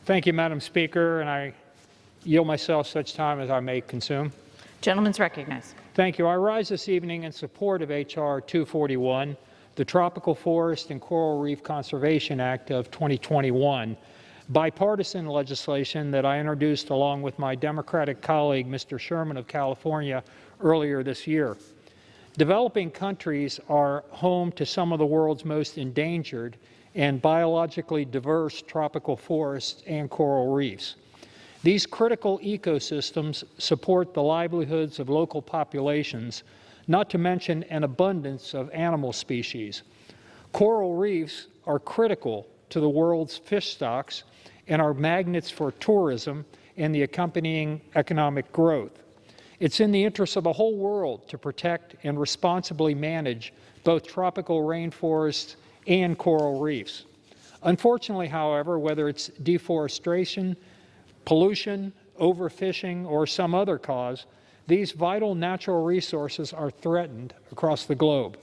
Thank you, Madam Speaker, and I yield myself such time as I may consume. Gentleman's recognized. Thank you. I rise this evening in support of H.R. 241, the Tropical Forest and Coral Reef Conservation Act of 2021, bipartisan legislation that I introduced along with my Democratic colleague, Mr. Sherman of California, earlier this year. Developing countries are home to some of the world's most endangered and biologically diverse tropical forests and coral reefs. These critical ecosystems support the livelihoods of local populations, not to mention an abundance of animal species. Coral reefs are critical to the world's fish stocks and are magnets for tourism and the accompanying economic growth. It's in the interest of the whole world to protect and responsibly manage both tropical rainforests and coral reefs. Unfortunately, however, whether it's deforestation, pollution, overfishing, or some other cause, these vital natural resources are threatened across the globe.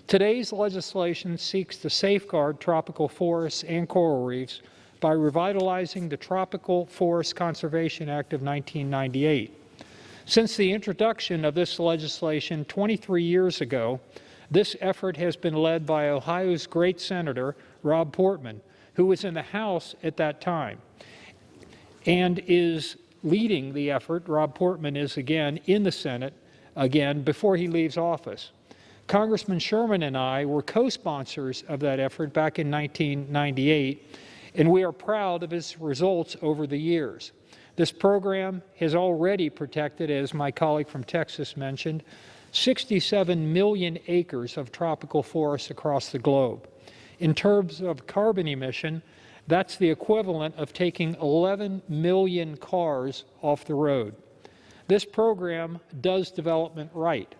Today's legislation seeks to safeguard tropical forests and coral reefs by revitalizing the Tropical Forest Conservation Act of 1998. Since the introduction of this legislation 23 years ago, this effort has been led by Ohio's great Senator, Rob Portman, who was in the House at that time, and is leading the effort. Rob Portman is again in the Senate, before he leaves office. Congressman Sherman and I were co-sponsors of that effort back in 1998, and we are proud of its results over the years. This program has already protected, as my colleague from Texas mentioned, 67 million acres of tropical forests across the globe. In terms of carbon emission, that's the equivalent of taking 11 million cars off the road. This program does development right.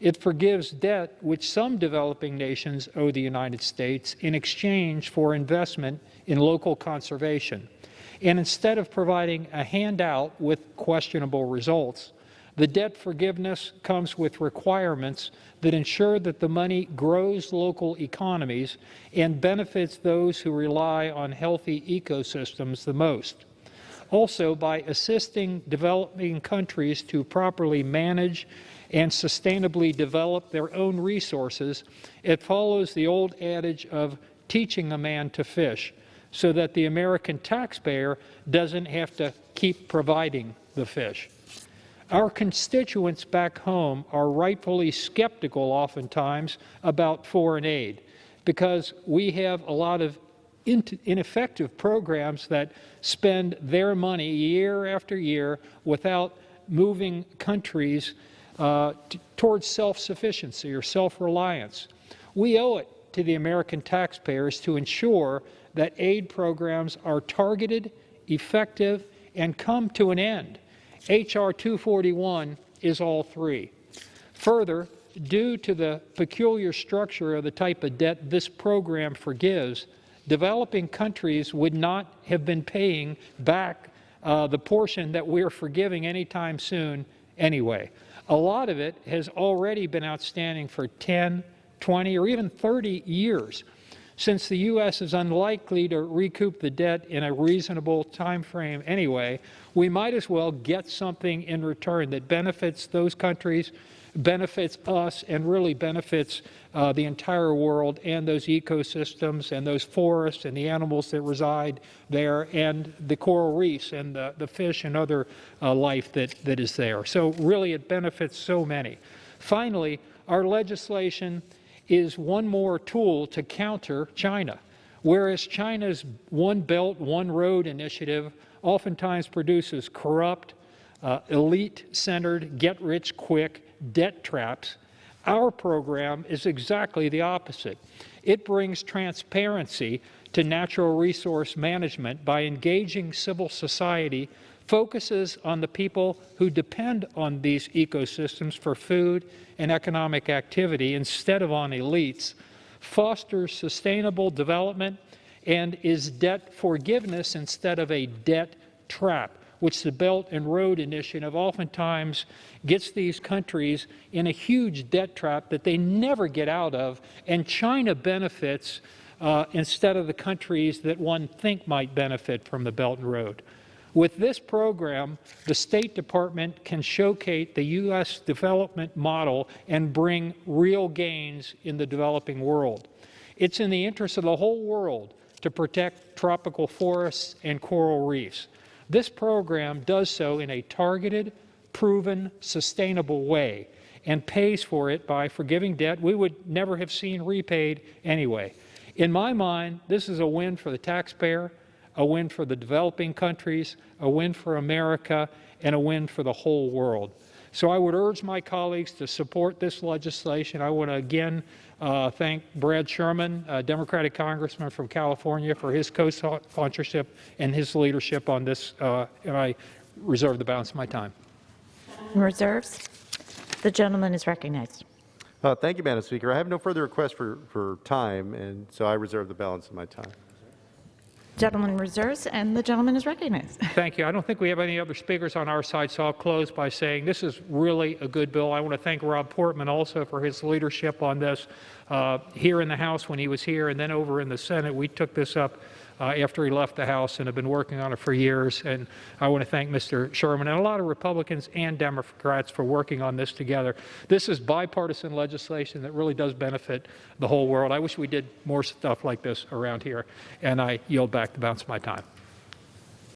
It forgives debt which some developing nations owe the United States in exchange for investment in local conservation. And instead of providing a handout with questionable results, the debt forgiveness comes with requirements that ensure that the money grows local economies and benefits those who rely on healthy ecosystems the most. Also, by assisting developing countries to properly manage and sustainably develop their own resources, it follows the old adage of teaching a man to fish, so that the American taxpayer doesn't have to keep providing the fish. Our constituents back home are rightfully skeptical oftentimes about foreign aid because we have a lot of ineffective programs that spend their money year after year without moving countries towards self-sufficiency or self-reliance. We owe it to the American taxpayers to ensure that aid programs are targeted, effective, and come to an end. H.R. 241 is all three. Further, due to the peculiar structure of the type of debt this program forgives, developing countries would not have been paying back the portion that we're forgiving anytime soon anyway. A lot of it has already been outstanding for 10, 20, or even 30 years. Since the U.S. is unlikely to recoup the debt in a reasonable time frame anyway, we might as well get something in return that benefits those countries, benefits us, and really benefits the entire world and those ecosystems and those forests and the animals that reside there and the coral reefs and the fish and other life that is there. So really it benefits so many. Finally, our legislation is one more tool to counter China. Whereas China's One Belt, One Road initiative oftentimes produces corrupt, elite-centered, get-rich-quick debt traps, our program is exactly the opposite. It brings transparency to natural resource management by engaging civil society, focuses on the people who depend on these ecosystems for food and economic activity instead of on elites, fosters sustainable development, and is debt forgiveness instead of a debt trap, which the Belt and Road Initiative oftentimes gets these countries in a huge debt trap that they never get out of, and China benefits instead of the countries that one think might benefit from the Belt and Road. With this program, the State Department can showcase the U.S. development model and bring real gains in the developing world. It's in the interest of the whole world to protect tropical forests and coral reefs. This program does so in a targeted, proven, sustainable way and pays for it by forgiving debt we would never have seen repaid anyway. In my mind, this is a win for the taxpayer, a win for the developing countries, a win for America, and a win for the whole world. So I would urge my colleagues to support this legislation. I want to again thank Brad Sherman, a Democratic Congressman from California, for his co-sponsorship and his leadership on this, and I reserve the balance of my time. Reserves. The gentleman is recognized. Thank you, Madam Speaker. I have no further requests for time, and so I reserve the balance of my time. Gentleman reserves, and the gentleman is recognized. Thank you. I don't think we have any other speakers on our side, so I'll close by saying this is really a good bill. I want to thank Rob Portman also for his leadership on this here in the House when he was here, and then over in the Senate. We took this up after he left the House and have been working on it for years. And I want to thank Mr. Sherman and a lot of Republicans and Democrats for working on this together. This is bipartisan legislation that really does benefit the whole world. I wish we did more stuff like this around here, and I yield back the balance of my time.